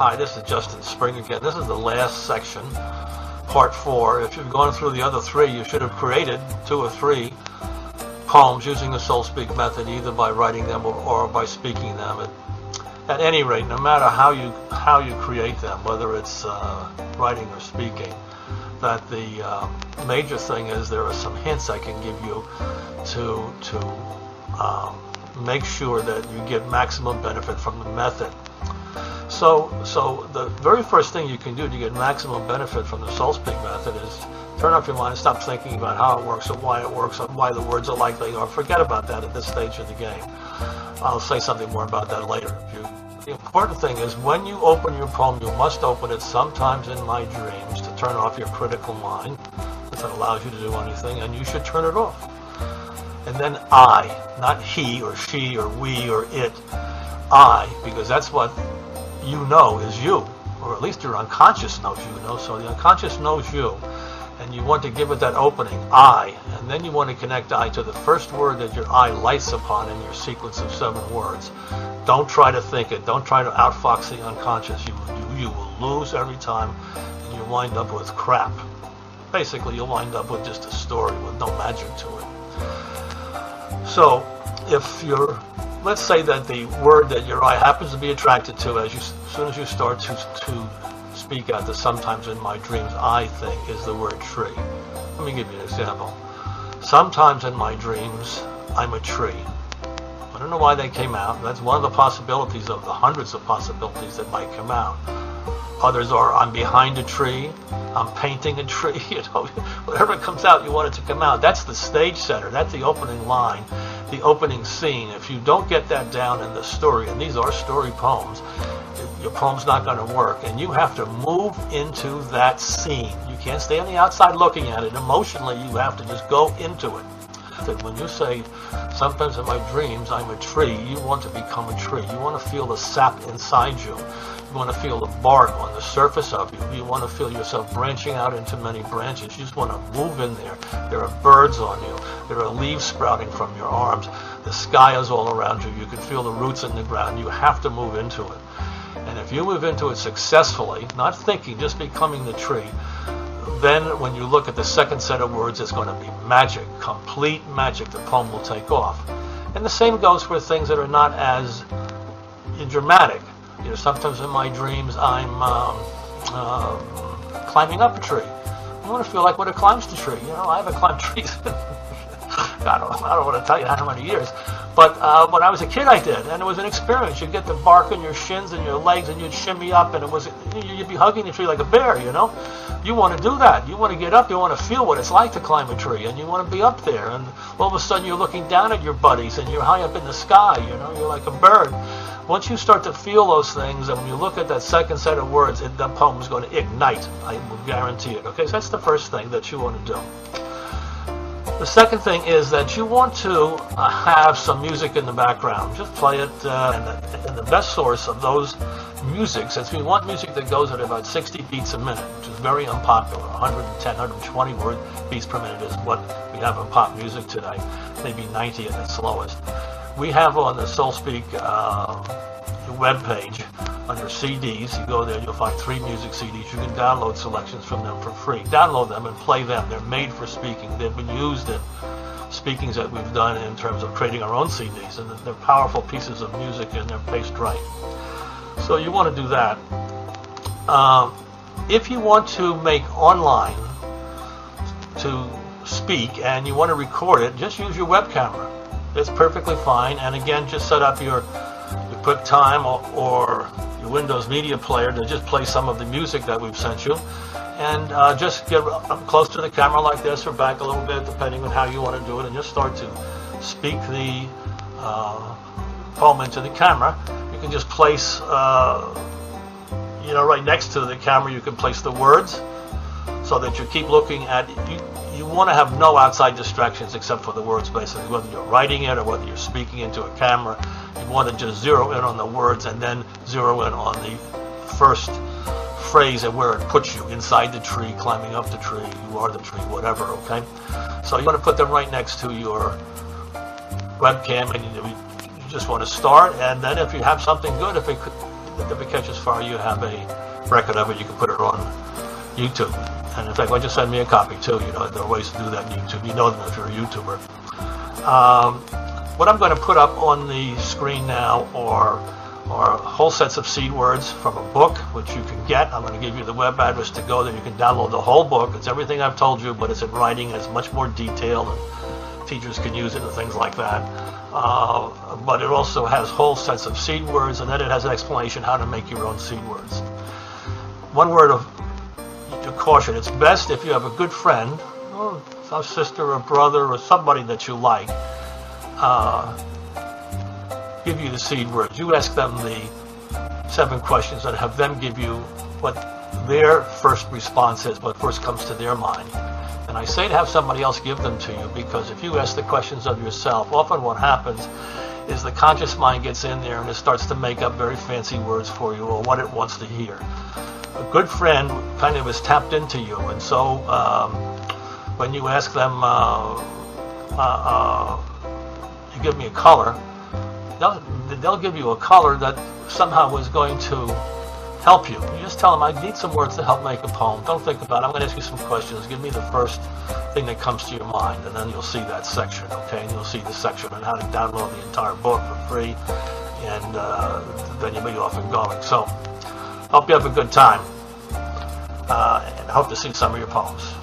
Hi, this is Justin Spring again. This is the last section, part 4. If you've gone through the other 3, you should have created 2 or 3 poems using the Soul Speak method, either by writing them or by speaking them. At any rate, no matter how you create them, whether it's writing or speaking, that the major thing is there are some hints I can give you to make sure that you get maximum benefit from the method. So the very first thing you can do to get maximum benefit from the Soul Speak method is turn off your mind and stop thinking about how it works or why the words are like they are. Forget about that at this stage of the game. I'll say something more about that later. The important thing is when you open your poem, you must open it sometimes in my dreams to turn off your critical mind, if it allows you to do anything, and you should turn it off. And then I, not he or she or we or it, I, because that's what you know is you, or at least your unconscious knows you know, so the unconscious knows you, and you want to give it that opening, I, and then you want to connect I to the first word that your eye lights upon in your sequence of 7 words. Don't try to think it, don't try to outfox the unconscious, you will lose every time, and you wind up with crap. Basically, you'll wind up with just a story with no magic to it. So, if you're, let's say that the word that your eye happens to be attracted to as soon as you start to speak out the sometimes in my dreams I think is the word tree. Let me give you an example. Sometimes in my dreams I'm a tree. I don't know why they came out. That's one of the possibilities of the hundreds of possibilities that might come out. Others are I'm behind a tree, I'm painting a tree, you know, whatever comes out, you want it to come out. That's the stage setter, that's the opening line, the opening scene. If you don't get that down in the story, and these are story poems, your poem's not going to work, and you have to move into that scene. You can't stay on the outside looking at it. Emotionally, you have to just go into it. That when you say, sometimes in my dreams I'm a tree, you want to become a tree. You want to feel the sap inside you. You want to feel the bark on the surface of you. You want to feel yourself branching out into many branches. You just want to move in there. There are birds on you. There are leaves sprouting from your arms. The sky is all around you. You can feel the roots in the ground. You have to move into it. And if you move into it successfully, not thinking, just becoming the tree, then when you look at the second set of words, it's going to be magic, complete magic. The poem will take off. And the same goes for things that are not as dramatic. You know, sometimes in my dreams I'm climbing up a tree. I want to feel like when it climbs the tree. You know, I haven't climbed trees. I don't want to tell you how many years. But when I was a kid, I did, and it was an experience. You'd get the bark on your shins and your legs, and you'd shimmy up, and you'd be hugging the tree like a bear, you know. You want to do that. You want to get up. You want to feel what it's like to climb a tree, and you want to be up there. And all of a sudden, you're looking down at your buddies, and you're high up in the sky, you know. You're like a bird. Once you start to feel those things, and when you look at that second set of words, the poem is going to ignite. I will guarantee it. Okay, so that's the first thing that you want to do. The second thing is that you want to have some music in the background. Just play it, and the best source of those music, since we want music that goes at about 60 beats a minute, which is very unpopular. 110, 120 beats per minute is what we have in pop music today, maybe 90 at its slowest. We have on the Soul Speak web page, under CDs, you go there, you'll find 3 music CDs. You can download selections from them for free. Download them and play them. They're made for speaking. They've been used in speakings that we've done in terms of creating our own CDs, and they're powerful pieces of music, and they're paced right. So you want to do that. If you want to make online to speak and you want to record it, just use your web camera. It's perfectly fine. And again, just set up your QuickTime or your Windows Media Player to just play some of the music that we've sent you, and just get up close to the camera like this or back a little bit depending on how you want to do it, and just start to speak the poem into the camera. You can just place you know, right next to the camera you can place the words so that you keep looking at it. You want to have no outside distractions except for the words, basically, whether you're writing it or whether you're speaking into a camera. You want to just zero in on the words and then zero in on the first phrase and where it puts you, inside the tree, climbing up the tree, you are the tree, whatever, okay? So you want to put them right next to your webcam, and you just want to start, and then if you have something good, if it if it catches fire, you have a record of it. You can put it on YouTube. And in fact, why don't you send me a copy too? You know, there are ways to do that on YouTube. You know them if you're a YouTuber. What I'm going to put up on the screen now are whole sets of seed words from a book, which you can get. I'm going to give you the web address to go there. You can download the whole book. It's everything I've told you, but it's in writing. It's much more detailed, and teachers can use it and things like that. But it also has whole sets of seed words, and then it has an explanation how to make your own seed words. One word of caution: it's best if you have a good friend, or a sister or brother or somebody that you like, give you the seed words. You ask them the 7 questions and have them give you what their first response is, what first comes to their mind. And I say to have somebody else give them to you, because if you ask the questions of yourself, often what happens is the conscious mind gets in there and it starts to make up very fancy words for you, or what it wants to hear. A good friend kind of is tapped into you, and so when you ask them, you give me a color, they'll give you a color that somehow is going to help you. You just tell them, I need some words to help make a poem. Don't think about it. I'm going to ask you some questions. Give me the first thing that comes to your mind, and then you'll see that section, okay? And you'll see the section on how to download the entire book for free, and then you'll be off and going. So, hope you have a good time, and hope to see some of your poems.